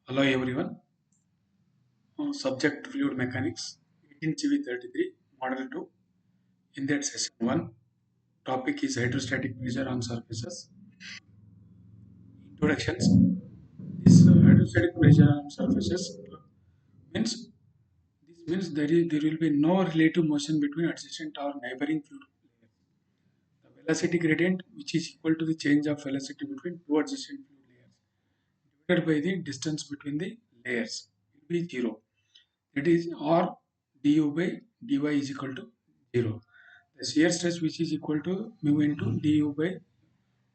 Hello everyone. Subject fluid mechanics, 18 CV33, model 2. In that session 1, topic is hydrostatic pressure on surfaces. Introductions. This hydrostatic pressure on surfaces means there will be no relative motion between adjacent or neighboring fluid layers. The velocity gradient, which is equal to the change of velocity between two adjacent fluid layers, divided by the distance between the layers, will be zero. That is or du by dy is equal to 0. The shear stress which is equal to mu into du by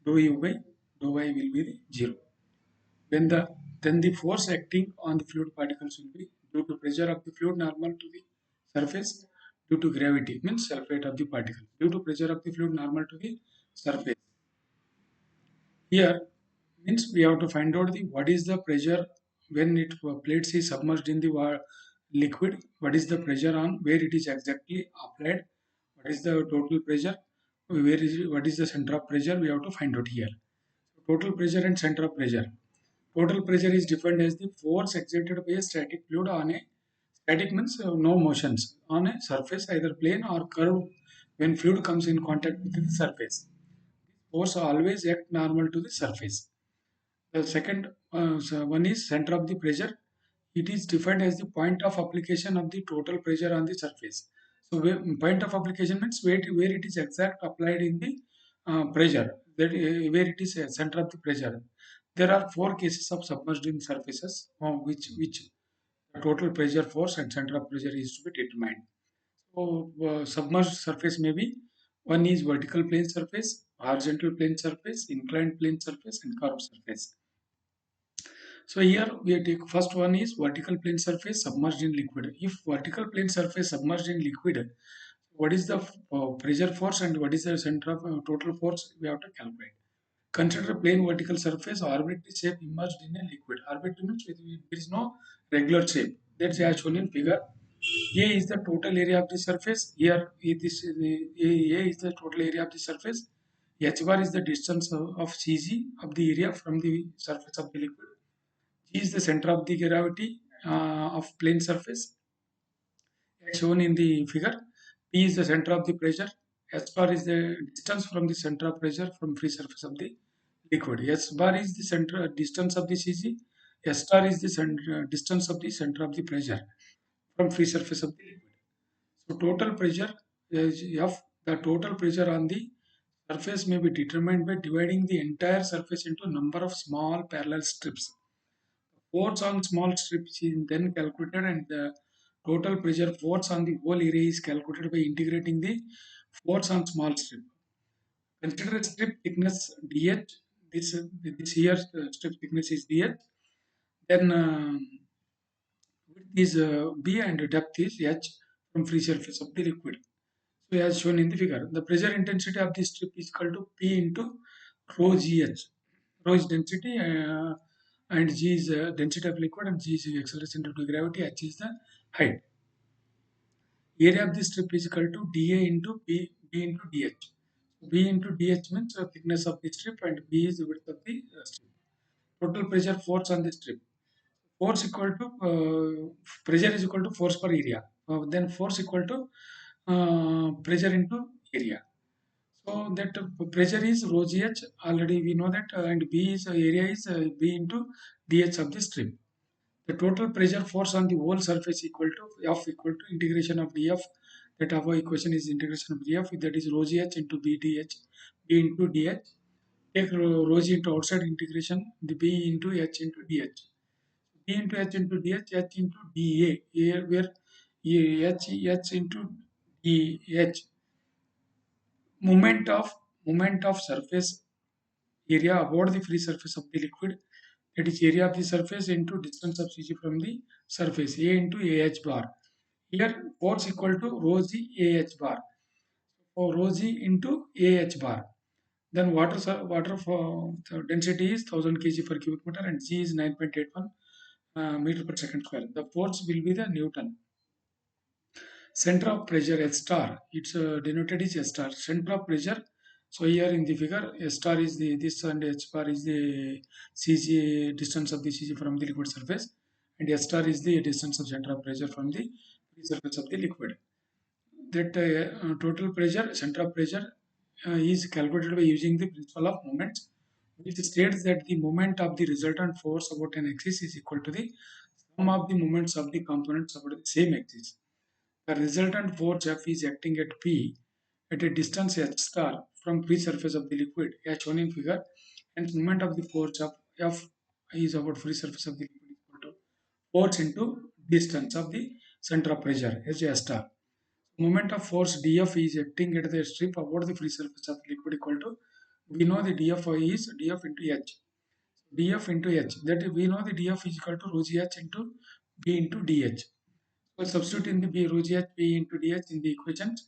dou u by dou y will be the 0. When then the force acting on the fluid particles will be due to pressure of the fluid normal to the surface due to gravity means self-weight of the particle due to pressure of the fluid normal to the surface. Here means we have to find out the what is the pressure when it plates is submerged in the liquid. What is the pressure on where it is exactly applied? What is the total pressure? Where is what is the center of pressure? We have to find out here. Total pressure and center of pressure. Total pressure is defined as the force exerted by a static fluid on a static means no motions on a surface either plane or curved when fluid comes in contact with the surface. Force always act normal to the surface. The second one is center of the pressure. It is defined as the point of application of the total pressure on the surface. So point of application means where it is exact applied in the pressure, that where it is center of the pressure. There are four cases of submerged in surfaces which the total pressure force and center of pressure is to be determined. So submerged surface may be one is vertical plane surface, horizontal plane surface, inclined plane surface, and curved surface. So here we take first one is vertical plane surface submerged in liquid. If vertical plane surface submerged in liquid, what is the pressure force and what is the center of total force we have to calculate. Consider a plane vertical surface arbitrary shape immersed in a liquid. Arbitrary means there is no regular shape. That's as shown in figure. A is the total area of the surface. Here, A is the total area of the surface. H bar is the distance of CG of the area from the surface of the liquid. G is the center of the gravity of plane surface as shown in the figure. P is the center of the pressure. S bar is the distance from the center of pressure from free surface of the liquid. S bar is the center distance of the CG. S star is the distance of the center of the pressure from free surface of the liquid. So total pressure is F. The total pressure on the surface may be determined by dividing the entire surface into a number of small parallel strips. Force on small strips is then calculated and the total pressure force on the whole area is calculated by integrating the force on small strip. Consider a strip thickness dh. This here strip thickness is dh. Then width is b and depth is h from free surface of the liquid. So as shown in the figure, the pressure intensity of the strip is equal to P into rho GH. Rho is density and G is density of liquid and G is acceleration due to gravity. H is the height. Area of the strip is equal to dA into B into DH. B into DH means the thickness of the strip and B is the width of the strip. Total pressure force on the strip. Force equal to pressure is equal to force per area. Then force equal to pressure into area. So that pressure is rho gh. Already we know that, and B is area is B into dh of the strip. The total pressure force on the whole surface equal to F equal to integration of dF. That our equation is integration of dF. That is rho gh into B dh, B into dh. Take rho g into outside integration, the B into h into dh. B into h into dh, h into dA. Here where h into dh. Moment of moment of surface area about the free surface of the liquid, that is area of the surface into distance of CG from the surface, A into AH bar. Here force equal to rho g AH bar, or rho g into AH bar. Then water for density is 1000 kg per cubic meter and G is 9.81 meter per second square. The force will be the Newton. Center of pressure H star, it's denoted as S star. Center of pressure So here in the figure, S star is the this and H bar is the CG distance of the CG from the liquid surface, and S star is the distance of center of pressure from the free surface of the liquid. That total pressure, center of pressure, is calculated by using the principle of moments, which states that the moment of the resultant force about an axis is equal to the sum of the moments of the components about the same axis. The resultant force F is acting at P at a distance h star from free surface of the liquid as shown in figure, and moment of the force of F is about free surface of the liquid equal to force into distance of the center of pressure h star. Moment of force dF is acting at the strip about the free surface of the liquid equal to, we know the dF is dF into h, dF into h, that we know the dF is equal to rho g h into b into dh. So substitute in the b rho g h b into dh in the equations,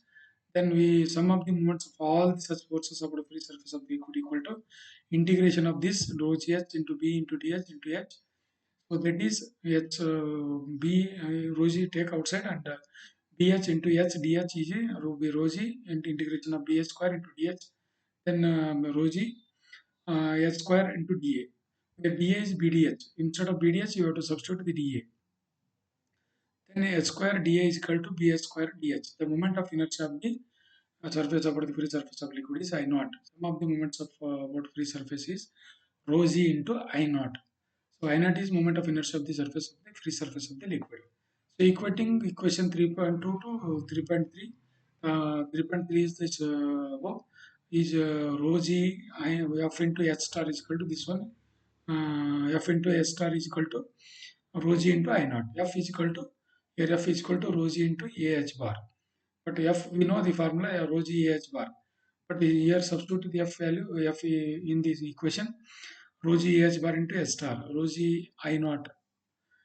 then we sum up the moments of all the such forces about the free surface of the liquid equal to integration of this rho g h into b into dh into h. So that is h b rho g take outside, and dh into h dh is rho g into integration of dh square into dh, then rho g h square into dA. Where dA is bdh. Instead of bdh, you have to substitute the dA. Then h square dA is equal to bh square dh. The moment of inertia of the surface about the free surface of liquid is I naught. Some of the moments of about free surface is rho g into I naught. So I naught is moment of inertia of the surface of the free surface of the liquid. So equating equation 3.2 to 3.3. 3.3 is this above is rho g I, f into h star is equal to this one. F into h star is equal to rho g into I naught. F is equal to, here F is equal to rho g into ah bar. But F, we know the formula rho g ah bar. But here substitute the F value F in this equation, rho g ah bar into h star. Rho g I naught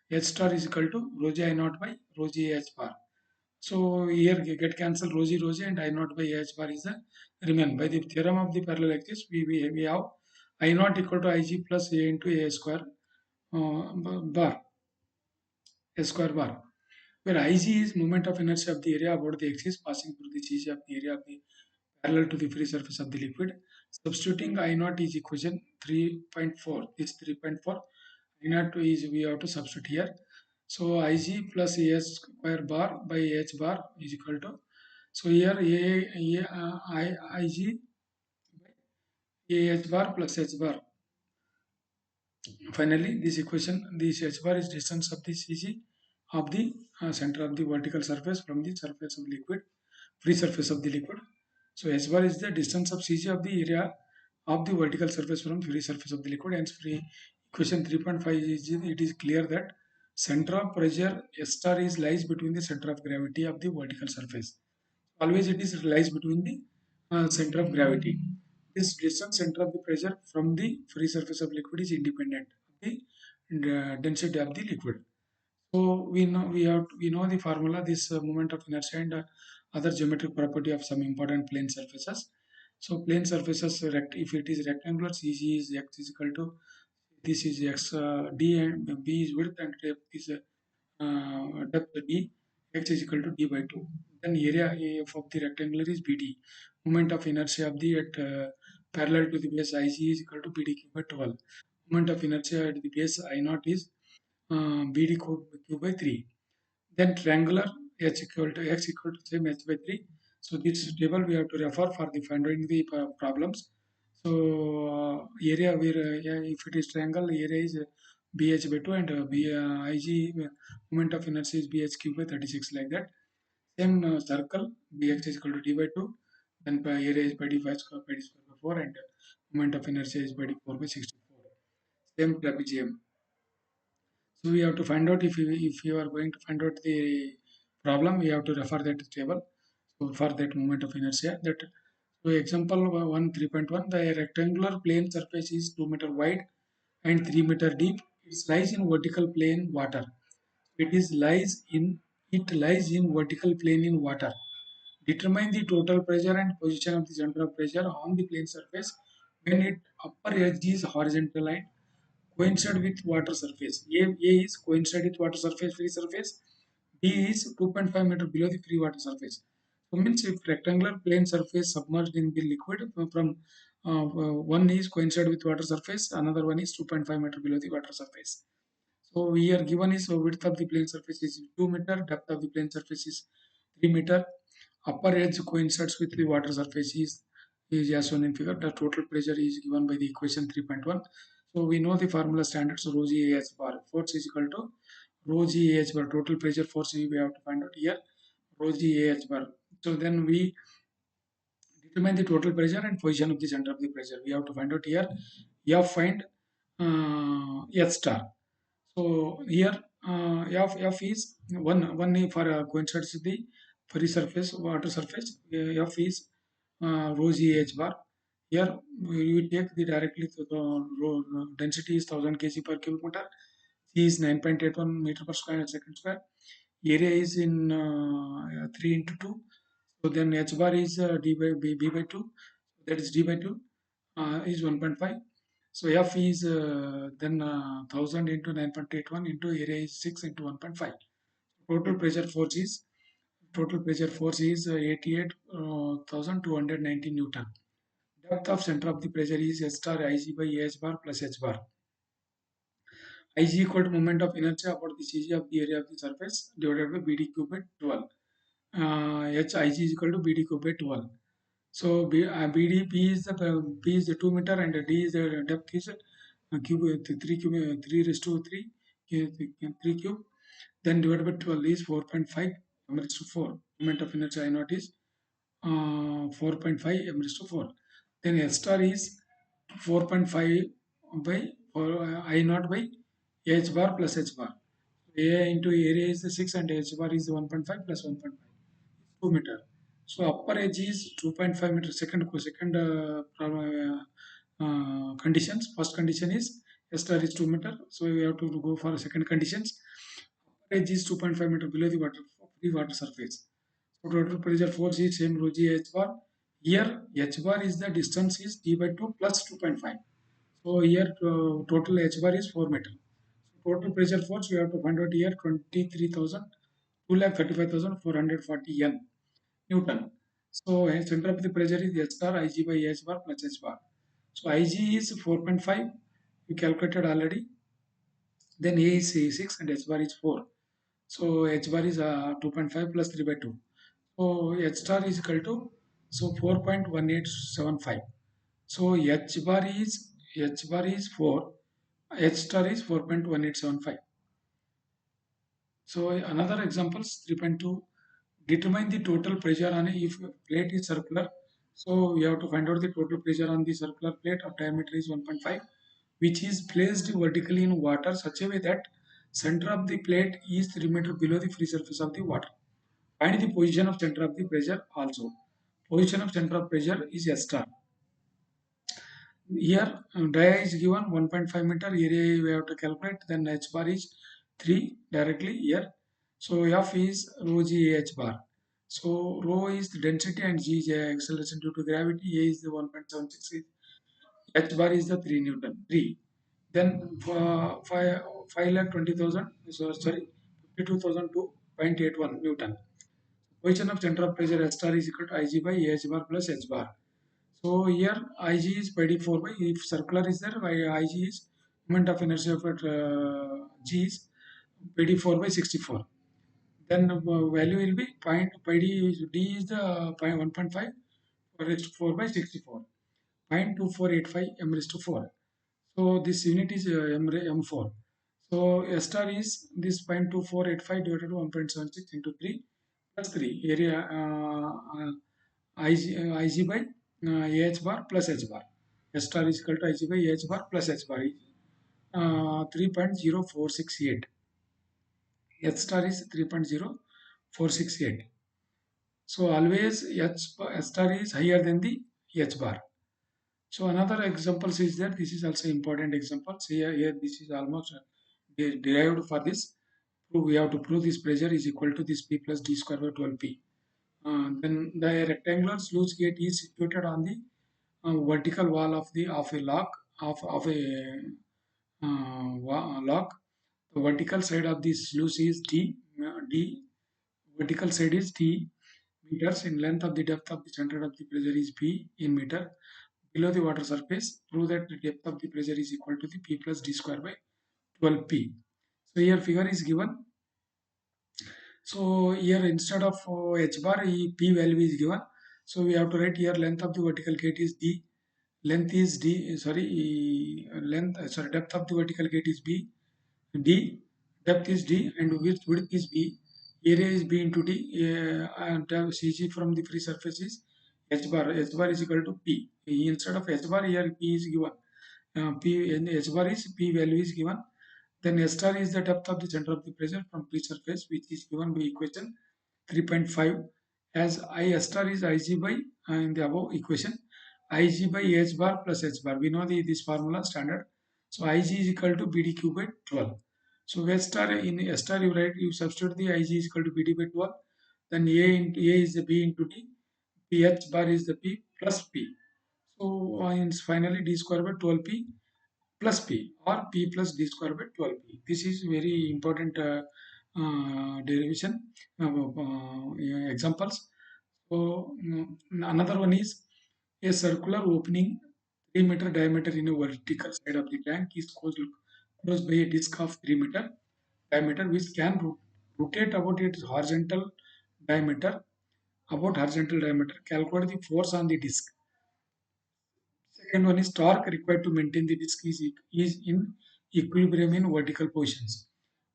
h star is equal to rho g I naught by rho g ah bar. So here get cancel rho g and I naught by ah bar is the remain. By the theorem of the parallel axis, we have I naught equal to Ig plus A into A square bar, A square bar, where Ig is moment of inertia of the area about the axis passing through the CG of the area of the parallel to the free surface of the liquid. Substituting I naught is equation 3.4. This 3.4 I naught is we have to substitute here. So Ig plus A square bar by H bar is equal to, so here Ig by AH bar plus H bar. Finally, this equation, this H bar is distance of the CG of the center of the vertical surface from the surface of liquid, free surface of the liquid. So H bar is the distance of CG of the area of the vertical surface from free surface of the liquid. Hence, free equation 3.5 is, it is clear that center of pressure S star is lies between the center of gravity of the vertical surface. Always it is lies between the center of gravity. This distance center of the pressure from the free surface of liquid is independent of the density of the liquid. So we know the formula, this moment of inertia and other geometric property of some important plane surfaces. So plane surfaces, if it is rectangular, CG is x is equal to, this is x, d and b is width, and depth is depth d, x is equal to d by 2. Then area AF of the rectangular is BD. Moment of inertia of the at parallel to the base IC is equal to BD cube by 12. Moment of inertia at the base I naught is BD cube by 3. Then triangular h equal to x equal to same h by 3. So this table we have to refer for the finding the problems. So area where yeah, if it is triangle, area is bh by 2, and ig moment of inertia is bh cube by 36, like that. Same circle, bx is equal to d by 2, then area is by d 5 square by d square by 4, and moment of inertia is by d 4 by 64. Same trapezium. So we have to find out, if you are going to find out the problem, we have to refer that table. So for that moment of inertia, that, so example 1 3.1, the rectangular plane surface is 2 meter wide and 3 meter deep. It lies in vertical plane water. It lies in vertical plane in water. Determine the total pressure and position of the center of pressure on the plane surface when its upper edge is horizontal line coincide with water surface. A is coincide with water surface, free surface. B is 2.5 meter below the free water surface. So means if rectangular plane surface submerged in the liquid from one is coincide with water surface, another one is 2.5 meter below the water surface. So here given is width of the plane surface is 2 meter, depth of the plane surface is 3 meter, upper edge coincides with the water surface is as shown in figure. The total pressure is given by the equation 3.1. So we know the formula standard. So rho g ah bar force is equal to rho g ah bar total pressure force we have to find out here rho g ah bar. So then we determine the total pressure and position of the center of the pressure. We have to find out here F find H star. So here F is one for coincides with the free surface water surface. F is rho g h bar. Here we take the directly to the density is 1000 kg per cubic meter. C is 9.81 meter per square second square. Area is in 3 into 2. So then H bar is D by B by 2. That is D by 2 is 1.5. So F is then 1000 into 9.81 into area is 6 into 1.5. Total pressure force is 88,290 Newton. Depth of center of the pressure is S star Ig by H bar plus H bar. Ig equal to moment of inertia about the Cg of the area of the surface divided by BD cube by 12. Hig is equal to BD cube by 12. So BD P is the 2 meter and D is the depth is cube 3 raised to 3 3 cube. Then divided by 12 is 4.5 m raised to 4. Moment of inertia I naught is 4.5 m raised to 4. Then S star is 4.5 by I naught by H bar plus H bar. A into area is the 6 and H bar is 1.5 plus 1.5. 2 meter. So upper edge is 2.5 meter. Second conditions. First condition is S star is 2 meter. So we have to go for second conditions. Upper edge is 2.5 meter below the water surface. So total pressure force is same rho g H bar. Here H bar is the distance is D by 2 plus 2.5. So here total H bar is 4 meter. So total pressure force we have to find out here 23,000 2,35,440 N Newton. So center of the pressure is H star Ig by H bar plus H bar. So Ig is 4.5. We calculated already. Then A is 6 and H bar is 4. So H bar is 2.5 plus 3 by 2. So H star is equal to 4.1875. So H bar is 4. H star is 4.1875. So another examples 3.2. Determine the total pressure on a if plate is circular. So we have to find out the total pressure on the circular plate of diameter is 1.5, which is placed vertically in water such a way that center of the plate is 3 meter below the free surface of the water. Find the position of center of the pressure also. Position of center of pressure is S star. Here dia is given 1.5 meter, area we have to calculate, then H bar is 3 directly here. So F is rho g H bar. So rho is the density and g is the acceleration due to gravity, A is the 1.76, H bar is the 3 Newton, 3. Then for 5 lakh 20,000, so sorry, 52,002.81 Newton. Position of center of pressure S star is equal to Ig by H bar plus H bar. So here Ig is pi d 4 by if circular is there, Ig is moment of inertia of G is pi d 4 by 64. Then value will be point pi d is the 1.5 raised to 4 by 64. 0.2485 m raised to 4. So this unit is m4. So S star is this 0.2485 divided by 1.76 into 3 plus 3 area Ig by H bar plus H bar. S star is equal to Ig by H bar plus H bar. 3.0468. H star is 3.0468. So always S star is higher than the H bar. So another examples is there. This is also important example. So here this is almost derived for this. We have to prove this pressure is equal to this P plus D square by 12P. Then the rectangular sluice gate is situated on the vertical wall of a lock of a lock. The vertical side of this sluice is D. Vertical side is D meters. In length of the depth of the center of the pressure is P in meter. Below the water surface, prove that the depth of the pressure is equal to the P plus D square by 12P. So here figure is given. So here instead of h bar, P value is given. So we have to write here length of the vertical gate is D, length is D, sorry, depth of the vertical gate is B, D, depth is D, and width is B, area is B into D, and CG from the free surface is h bar. H bar is equal to P. Instead of h bar, here P is given. P and h bar is P value is given. Then S star is the depth of the center of the pressure from free surface, which is given by equation 3.5, as I S star is Ig by in the above equation, Ig by H bar plus H bar. We know this formula standard. So Ig is equal to BDQ by 12. So S star, in S star you write, you substitute the Ig is equal to BD by 12. Then A is the B into D. PH bar is the P plus P. So finally D square by 12P plus P, or P plus D square by 12P. This is very important derivation examples. So another one is a circular opening 3-meter diameter in a vertical side of the tank is closed by a disc of 3-meter diameter, which can rotate about its horizontal diameter. Calculate the force on the disc. Second one is torque required to maintain the disc is in equilibrium in vertical positions.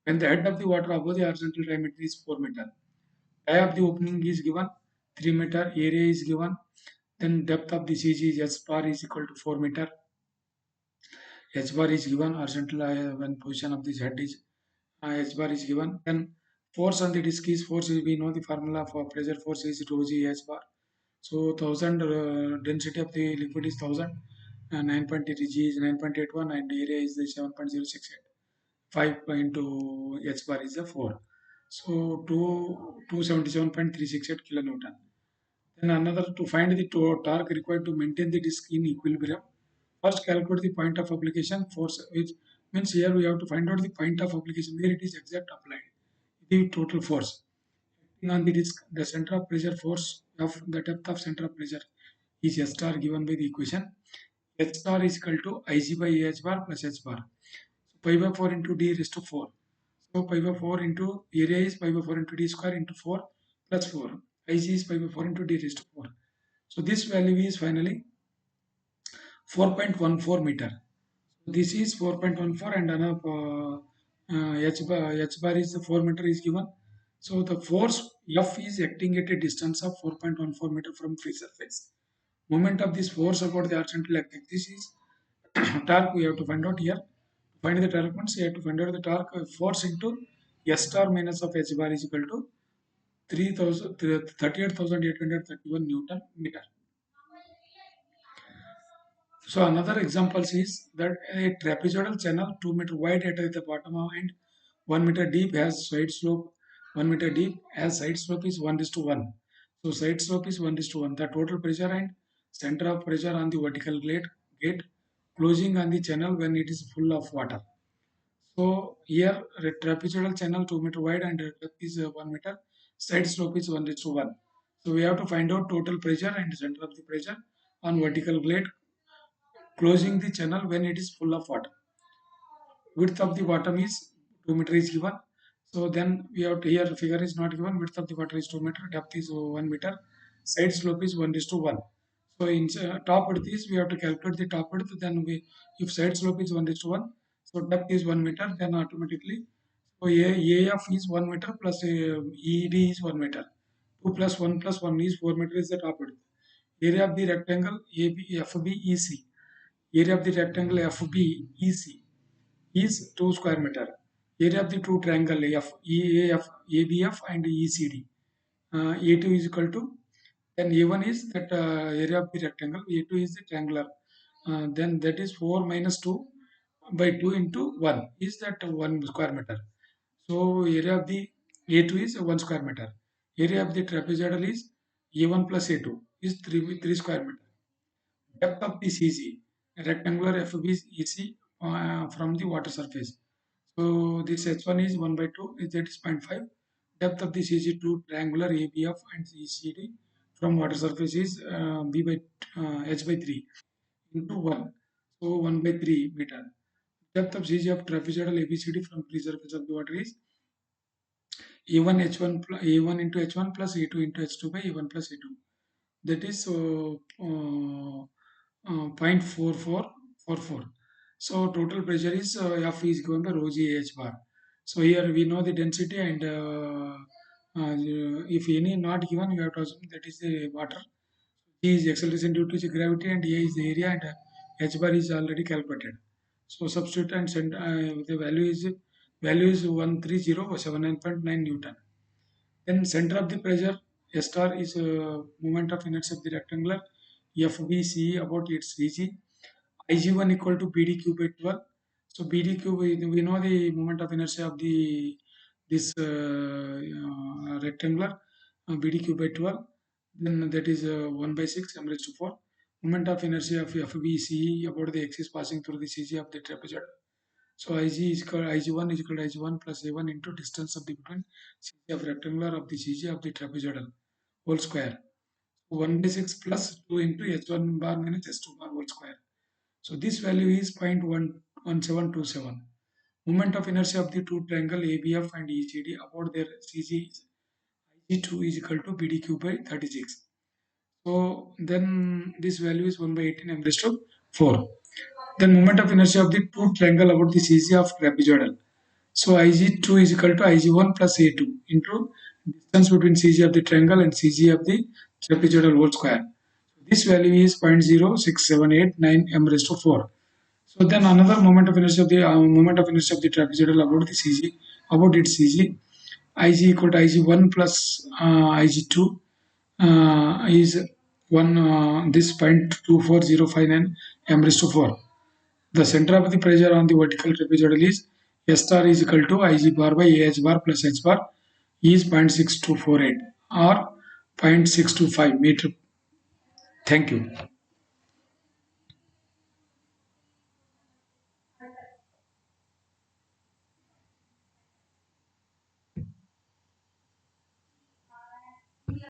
When the head of the water above the horizontal diameter is 4 meter, eye of the opening is given 3 meter, area is given, then depth of the CG is S bar is equal to 4 meter, H bar is given, horizontal when position of this head is H bar is given, then force on the disc is force, we know the formula for pressure force is rho g H bar. So 1000 density of the liquid is 1000, 9.80 G is 9.81, and area is the 7.068. 5 into H bar is the 4. So 277.368 kilonewton. Then another, to find the torque required to maintain the disc in equilibrium. First calculate the point of application force, which means here we have to find out the point of application where it is exact applied. The total force on the disc, the center of pressure force of the depth of center of pressure is S star given by the equation. H star is equal to Ig by H bar plus H bar. So pi by 4 into D raised to 4. So pi by 4 into area is pi by 4 into D square into 4 plus 4. Ig is pi by 4 into D raised to 4. So this value is finally 4.14 meter. So this is 4.14, and another H bar is the 4 meter is given. So the force F is acting at a distance of 4.14 meter from free surface. Moment of this force about the horizontal axis. This is torque we have to find out here. To find the torque means you have to find out the torque force into S star minus of H bar is equal to 38,831 Newton meter. So another example is that a trapezoidal channel 2 meter wide at the bottom and 1 meter deep has side slope 1 meter deep, as side slope is 1:1. So side slope is 1:1. The total pressure and center of pressure on the vertical gate closing on the channel when it is full of water. So here trapezoidal channel 2 meter wide and depth is 1 meter. Side slope is 1:1. So we have to find out total pressure and center of the pressure on vertical plate closing the channel when it is full of water. Width of the bottom is 2 meter is given. So then we have to, here figure is not given. Width of the water is 2 meter. Depth is 1 meter. Side slope is 1:1. So in top width is we have to calculate the top width. Then we, if side slope is 1:1, so depth is 1 meter. Then automatically, so AF is 1 meter plus ED is 1 meter. 2 plus 1 plus 1 is 4 meter is the top width. Area of the rectangle FBEC. Area of the rectangle FBEC is 2 square meter. Area of the two triangle ABF and ECD. A2 is equal to, then A1 is that area of the rectangle, A2 is the triangular. Then that is 4 minus 2 by 2 into 1 is that 1 square meter. So area of the A2 is 1 square meter. Area of the trapezoidal is A1 plus A2 is 3 square meter. Depth of the CG, rectangular FBEC from the water surface. So this H1 is 1/2, that is 0.5. Depth of the CG2 triangular ABF and ECD from water surface is B by H by 3 into 1. So 1 by 3 meter. Depth of CG of trapezoidal ABCD from free surface of the water is A1 H1 A1 into H1 plus A2 into H2 by A1 plus A2. That is 0.4444. So total pressure is F is given by rho g H bar. So here we know the density and if any not given, you have to assume that is the water. G is acceleration due to the gravity and A is the area and H bar is already calculated. So substitute and send the value is 13079.9 Newton. Then center of the pressure S star is moment of inertia of the rectangular FBC about its CG. Ig1 equal to BDQ by 12. So BDQ we know the moment of inertia of the this rectangular BDQ by 12. Then that is 1 by 6 m raised to 4. Moment of inertia of FBC about the axis passing through the CG of the trapezoid. So Ig1 is equal to Ig1 plus A1 into distance of the between CG of rectangular of the CG of the trapezoidal whole square. 1 by 6 plus 2 into H1 bar minus H2 bar whole square. So this value is 0.11727. Moment of inertia of the two triangle ABF and ECD about their CG Ig2 is equal to BDQ by 36. So then this value is 1 by 18 m raised to 4. Then moment of inertia of the two triangle about the CG of trapezoidal. So Ig2 is equal to Ig1 plus A2 into distance between CG of the triangle and CG of the trapezoidal whole square. This value is 0.06789 m raised to 4. So then another moment of inertia of the trapezoidal about the CG about its CG Ig equal to Ig1 plus Ig2 is 1 this 0.24059 m raised to 4. The center of the pressure on the vertical trapezoidal is S star is equal to Ig bar by AH bar plus H bar is 0.6248 or 0.625 meter. Thank you.